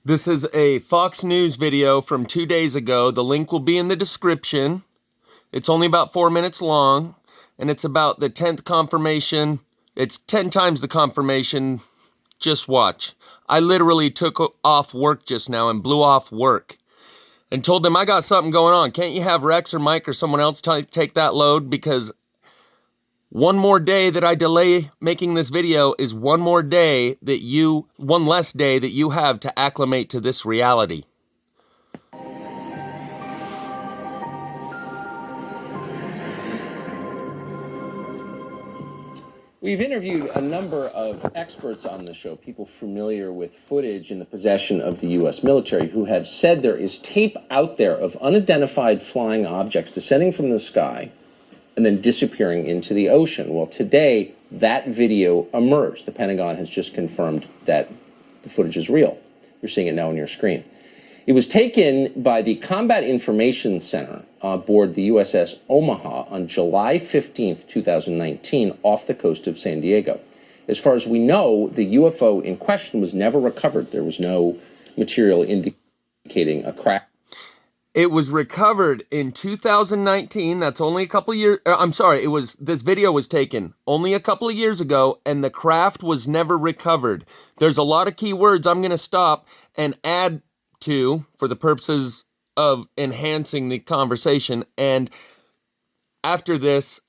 This is a Fox News video from 2 days ago. The link will be in the description. It's only about 4 minutes long, and it's about the 10th confirmation. It's 10 times the confirmation. Just watch. I literally took off work just now and blew off work and told them I got something going on. Can't you have Rex or Mike or someone else take that load? Because one more day that I delay making this video is one less day that you have to acclimate to this reality. We've interviewed a number of experts on the show, people familiar with footage in the possession of the U.S. military, who have said there is tape out there of unidentified flying objects descending from the sky and then disappearing into the ocean. Well, today, that video emerged. The Pentagon has just confirmed that the footage is real. You're seeing it now on your screen. It was taken by the Combat Information Center aboard the USS Omaha on July 15th, 2019, off the coast of San Diego. As far as we know, the UFO in question was never recovered. There was no material indicating a crash. It was recovered in 2019. That's only a couple years. This video was taken only a couple of years ago, and the craft was never recovered. There's a lot of key words I'm going to stop and add to for the purposes of enhancing the conversation. And after this,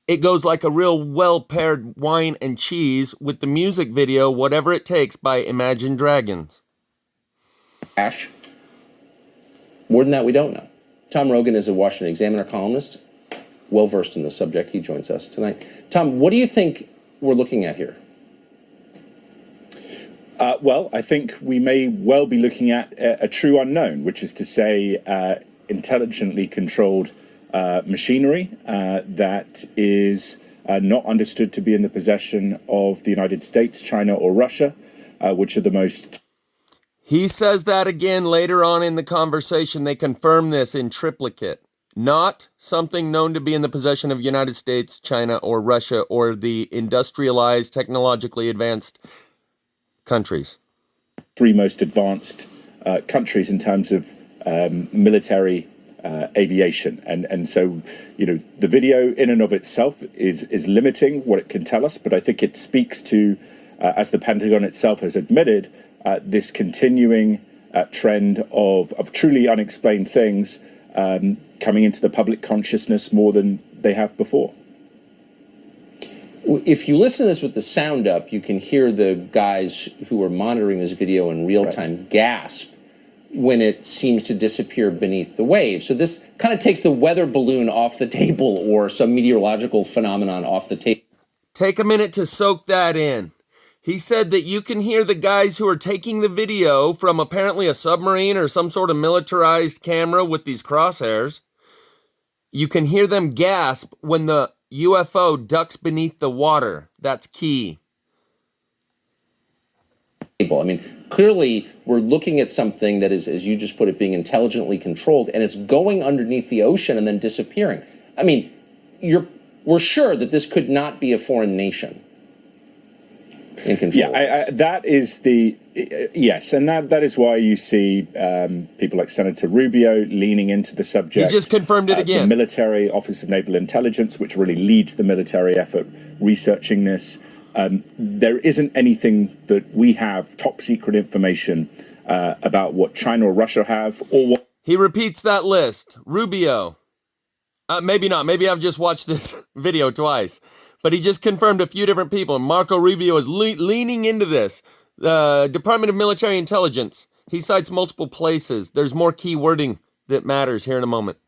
it goes like a real well-paired wine and cheese with the music video, Whatever It Takes by Imagine Dragons. Crash. More than that, we don't know. Tom Rogan is a Washington Examiner columnist, well-versed in the subject. He joins us tonight. Tom, what do you think we're looking at here? Well, I think we may well be looking at a true unknown, which is to say intelligently controlled machinery that is not understood to be in the possession of the United States, China, or Russia, which are the most... He says that again later on in the conversation. They confirm this in triplicate. Not something known to be in the possession of United States, China, or Russia, or the industrialized, technologically advanced countries. Three most advanced countries in terms of military aviation. And so, you know, the video in and of itself is limiting what it can tell us, but I think it speaks to, as the Pentagon itself has admitted, this continuing trend of truly unexplained things coming into the public consciousness more than they have before. If you listen to this with the sound up, you can hear the guys who are monitoring this video in real time gasp when it seems to disappear beneath the waves. So this kind of takes the weather balloon off the table or some meteorological phenomenon off the table. Take a minute to soak that in. He said that you can hear the guys who are taking the video from apparently a submarine or some sort of militarized camera with these crosshairs. You can hear them gasp when the UFO ducks beneath the water. That's key. I mean, clearly we're looking at something that is, as you just put it, being intelligently controlled, and it's going underneath the ocean and then disappearing. I mean, we're sure that this could not be a foreign nation in control. Yeah, that is the... Yes, and that is why you see people like Senator Rubio leaning into the subject. He just confirmed it again. The military Office of Naval Intelligence, which really leads the military effort researching this. There isn't anything that we have, top secret information, about what China or Russia have, or what... He repeats that list. Rubio. Maybe not. Maybe I've just watched this video twice. But he just confirmed a few different people. Marco Rubio is leaning into this. The Department of Military Intelligence. He cites multiple places. There's more key wording that matters here in a moment.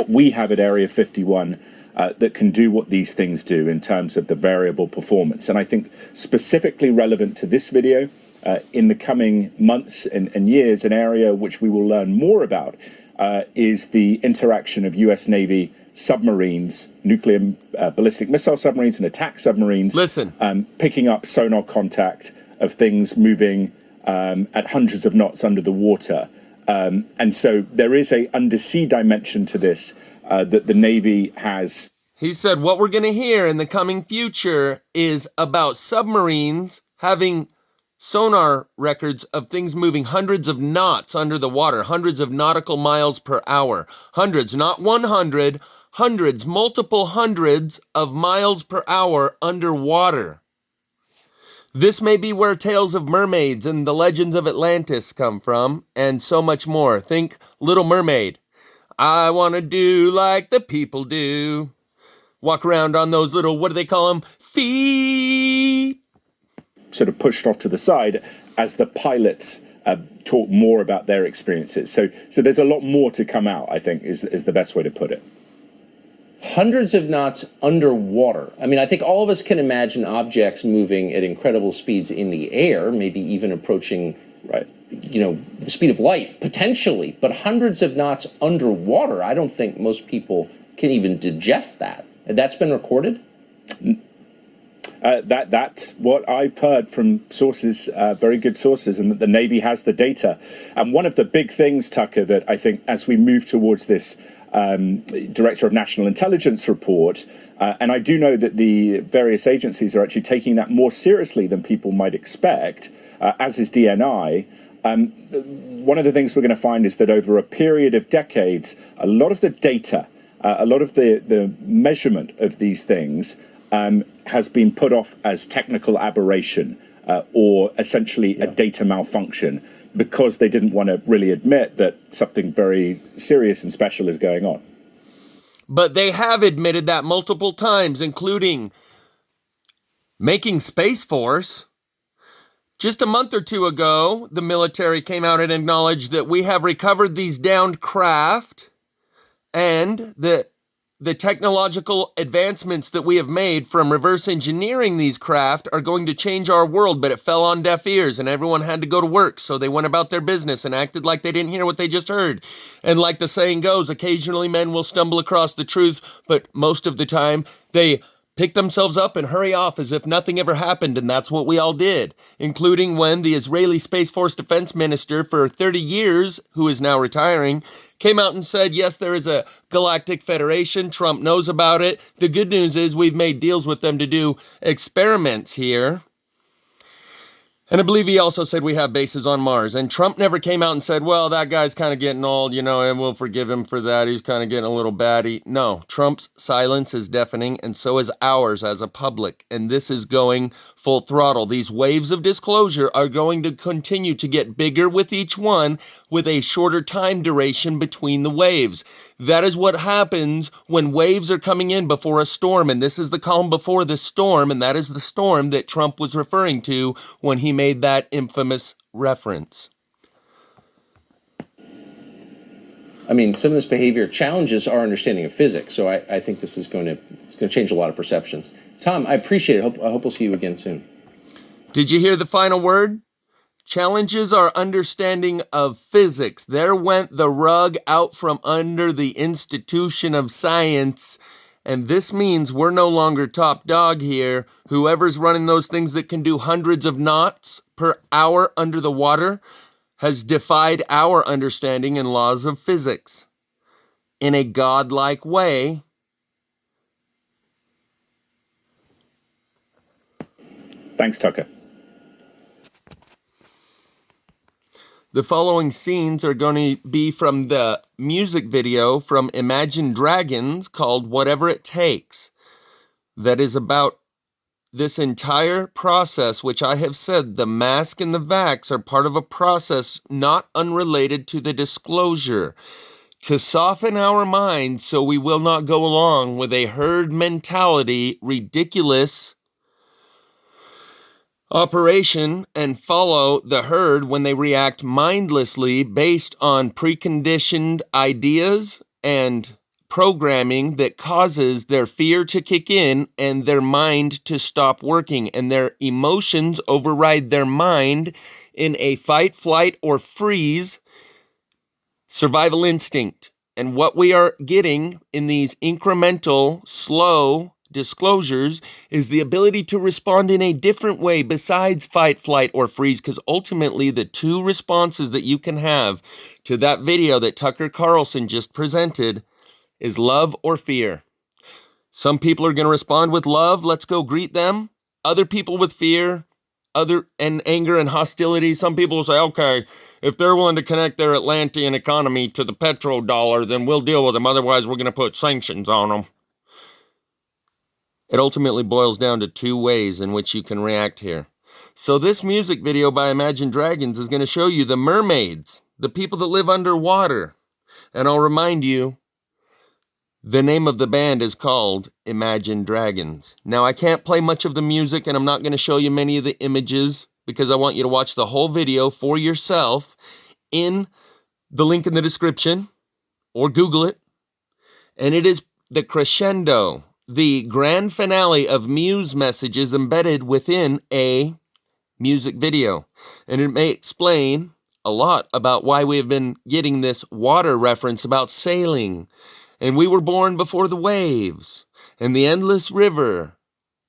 We have at Area 51 that can do what these things do in terms of the variable performance. And I think specifically relevant to this video, in the coming months and years, an area which we will learn more about is the interaction of U.S. Navy submarines, nuclear ballistic missile submarines and attack submarines. Listen. Picking up sonar contact of things moving at hundreds of knots under the water. And so there is a undersea dimension to this that the Navy has. He said what we're going to hear in the coming future is about submarines having sonar records of things moving hundreds of knots under the water, hundreds of nautical miles per hour. Hundreds, not 100, hundreds, multiple hundreds of miles per hour underwater. This may be where tales of mermaids and the legends of Atlantis come from, and so much more. Think Little Mermaid. I want to do like the people do. Walk around on those little, what do they call them? Feet. Sort of pushed off to the side as the pilots talk more about their experiences. So there's a lot more to come out, I think, is the best way to put it. Hundreds of knots underwater. I mean, I think all of us can imagine objects moving at incredible speeds in the air, maybe even approaching, right, the speed of light, potentially. But hundreds of knots underwater, I don't think most people can even digest that. And that's been recorded? That's what I've heard from sources, very good sources, and that the Navy has the data. And one of the big things, Tucker, that I think as we move towards this Director of National Intelligence report, and I do know that the various agencies are actually taking that more seriously than people might expect, as is DNI. One of the things we're going to find is that over a period of decades, a lot of the data, a lot of the measurement of these things has been put off as technical aberration or essentially a data malfunction, because they didn't want to really admit that something very serious and special is going on. But they have admitted that multiple times, including making Space Force. Just a month or two ago, the military came out and acknowledged that we have recovered these downed craft, and that the technological advancements that we have made from reverse engineering these craft are going to change our world, but it fell on deaf ears and everyone had to go to work. So they went about their business and acted like they didn't hear what they just heard. And like the saying goes, occasionally men will stumble across the truth, but most of the time they pick themselves up and hurry off as if nothing ever happened, and that's what we all did, including when the Israeli Space Force Defense Minister for 30 years, who is now retiring, came out and said, yes, there is a galactic federation. Trump knows about it. The good news is we've made deals with them to do experiments here. And I believe he also said we have bases on Mars. And Trump never came out and said, well, that guy's kind of getting old, and we'll forgive him for that. He's kind of getting a little batty. No, Trump's silence is deafening, and so is ours as a public. And this is going full throttle. These waves of disclosure are going to continue to get bigger with each one, with a shorter time duration between the waves. That is what happens when waves are coming in before a storm, and this is the calm before the storm, and that is the storm that Trump was referring to when he made that infamous reference. I mean, some of this behavior challenges our understanding of physics, so I think this is going to change a lot of perceptions. Tom, I appreciate it. I hope we'll see you again soon. Did you hear the final word? Challenges our understanding of physics. There went the rug out from under the institution of science, and this means we're no longer top dog here. Whoever's running those things that can do hundreds of knots per hour under the water has defied our understanding and laws of physics in a godlike way. Thanks, Tucker. The following scenes are going to be from the music video from Imagine Dragons called Whatever It Takes. That is about this entire process, which I have said the mask and the vax are part of a process not unrelated to the disclosure, to soften our minds so we will not go along with a herd mentality, ridiculous operation and follow the herd when they react mindlessly based on preconditioned ideas and programming that causes their fear to kick in and their mind to stop working, and their emotions override their mind in a fight, flight, or freeze survival instinct. And what we are getting in these incremental, slow disclosures is the ability to respond in a different way besides fight, flight, or freeze, because ultimately the two responses that you can have to that video that Tucker Carlson just presented is love or fear. Some people are going to respond with love. Let's go greet them. Other people with fear. anger and hostility. Some people will say, okay, if they're willing to connect their Atlantean economy to the petrodollar, then we'll deal with them. Otherwise, we're going to put sanctions on them. It ultimately boils down to two ways in which you can react here. So this music video by Imagine Dragons is going to show you the mermaids, the people that live underwater. And I'll remind you, the name of the band is called Imagine Dragons. Now, I can't play much of the music, and I'm not going to show you many of the images because I want you to watch the whole video for yourself in the link in the description, or Google it. And it is the crescendo, the grand finale of Muse messages embedded within a music video. And it may explain a lot about why we have been getting this water reference about sailing. And we were born before the waves, and the endless river,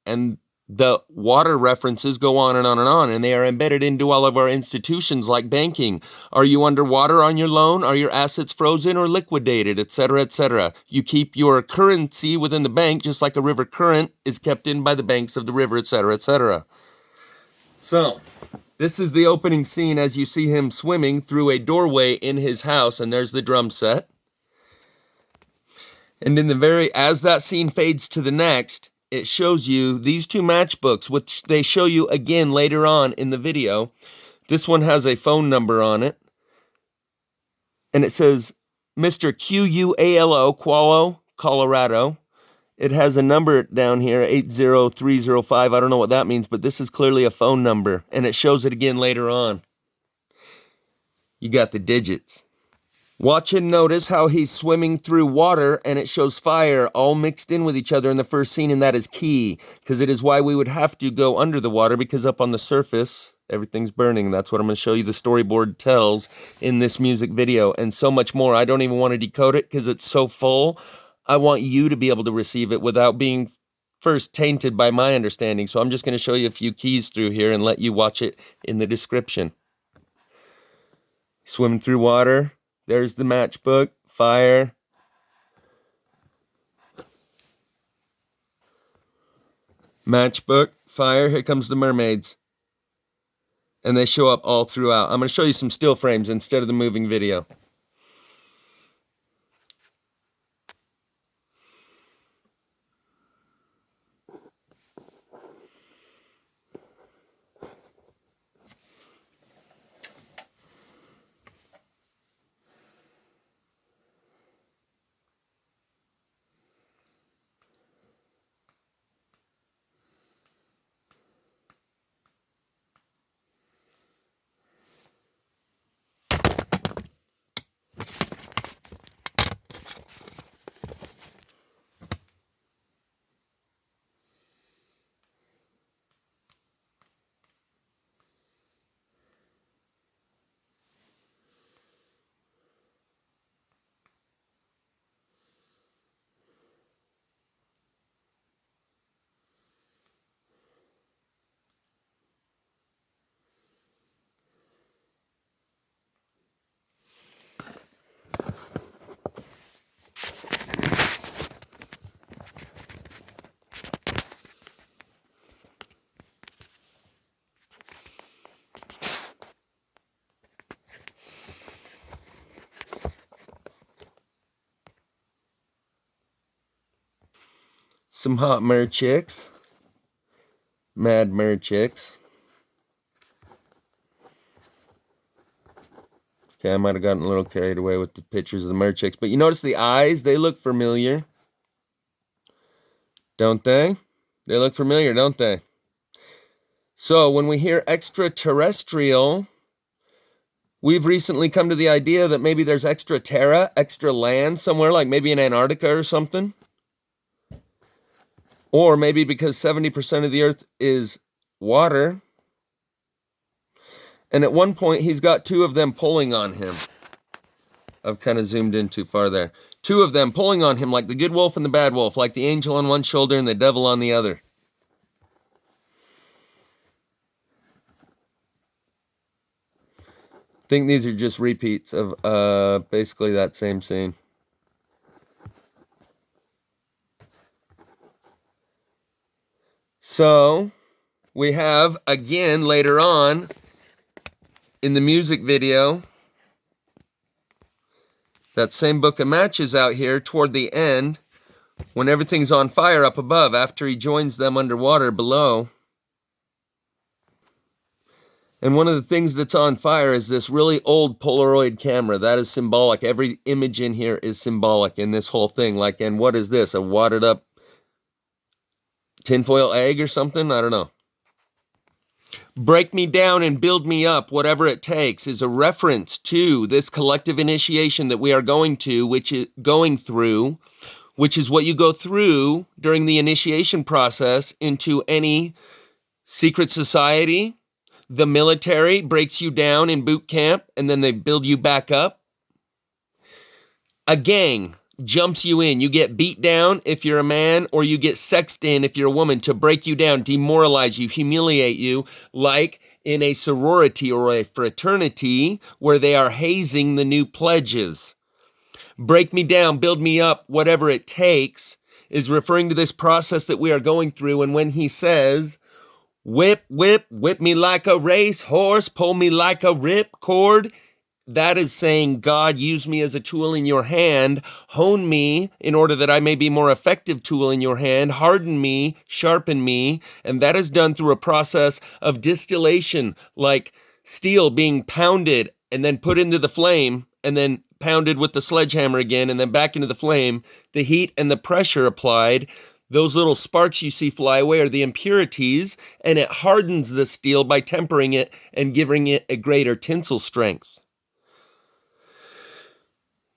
and the water references go on and on and on, and they are embedded into all of our institutions like banking. Are you underwater on your loan? Are your assets frozen or liquidated, etc., etc.? You keep your currency within the bank just like a river current is kept in by the banks of the river, etc., etc. So, this is the opening scene as you see him swimming through a doorway in his house, and there's the drum set. And as that scene fades to the next, it shows you these two matchbooks, which they show you again later on in the video. This one has a phone number on it. And it says Mr. QUALO, Colorado. It has a number down here, 80305. I don't know what that means, but this is clearly a phone number. And it shows it again later on. You got the digits. Watch and notice how he's swimming through water, and it shows fire all mixed in with each other in the first scene, and that is key, because it is why we would have to go under the water, because up on the surface, everything's burning. That's what I'm going to show you the storyboard tells in this music video, and so much more. I don't even want to decode it, because it's so full. I want you to be able to receive it without being first tainted by my understanding, so I'm just going to show you a few keys through here and let you watch it in the description. Swimming through water. There's the matchbook, fire. Matchbook, fire, here comes the mermaids. And they show up all throughout. I'm going to show you some still frames instead of the moving video. Some hot mer chicks. Mad mer chicks. Okay, I might have gotten a little carried away with the pictures of the mer chicks. But you notice the eyes? They look familiar. Don't they? They look familiar, don't they? So when we hear extraterrestrial, we've recently come to the idea that maybe there's extra terra, extra land somewhere, like maybe in Antarctica or something. Or maybe because 70% of the earth is water. And at one point, he's got two of them pulling on him. I've kind of zoomed in too far there. Two of them pulling on him like the good wolf and the bad wolf, like the angel on one shoulder and the devil on the other. I think these are just repeats of basically that same scene. So, we have, again, later on in the music video, that same book of matches out here toward the end, when everything's on fire up above, after he joins them underwater below. And one of the things that's on fire is this really old Polaroid camera. That is symbolic. Every image in here is symbolic in this whole thing. Like, and what is this? A wadded up tinfoil egg or something? I don't know. Break me down and build me up, whatever it takes, is a reference to this collective initiation that we are going through, which is what you go through during the initiation process into any secret society. The military breaks you down in boot camp, and then they build you back up. A gang jumps you in. You get beat down if you're a man, or you get sexed in if you're a woman, to break you down, demoralize you, humiliate you, like in a sorority or a fraternity where they are hazing the new pledges. Break me down, build me up, whatever it takes, is referring to this process that we are going through. And when he says, whip, whip, whip me like a racehorse, pull me like a ripcord, that is saying, God, use me as a tool in your hand, hone me in order that I may be more effective tool in your hand, harden me, sharpen me, and that is done through a process of distillation, like steel being pounded and then put into the flame, and then pounded with the sledgehammer again, and then back into the flame, the heat and the pressure applied. Those little sparks you see fly away are the impurities, and it hardens the steel by tempering it and giving it a greater tensile strength.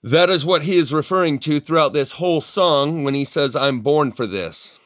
That is what he is referring to throughout this whole song when he says, I'm born for this.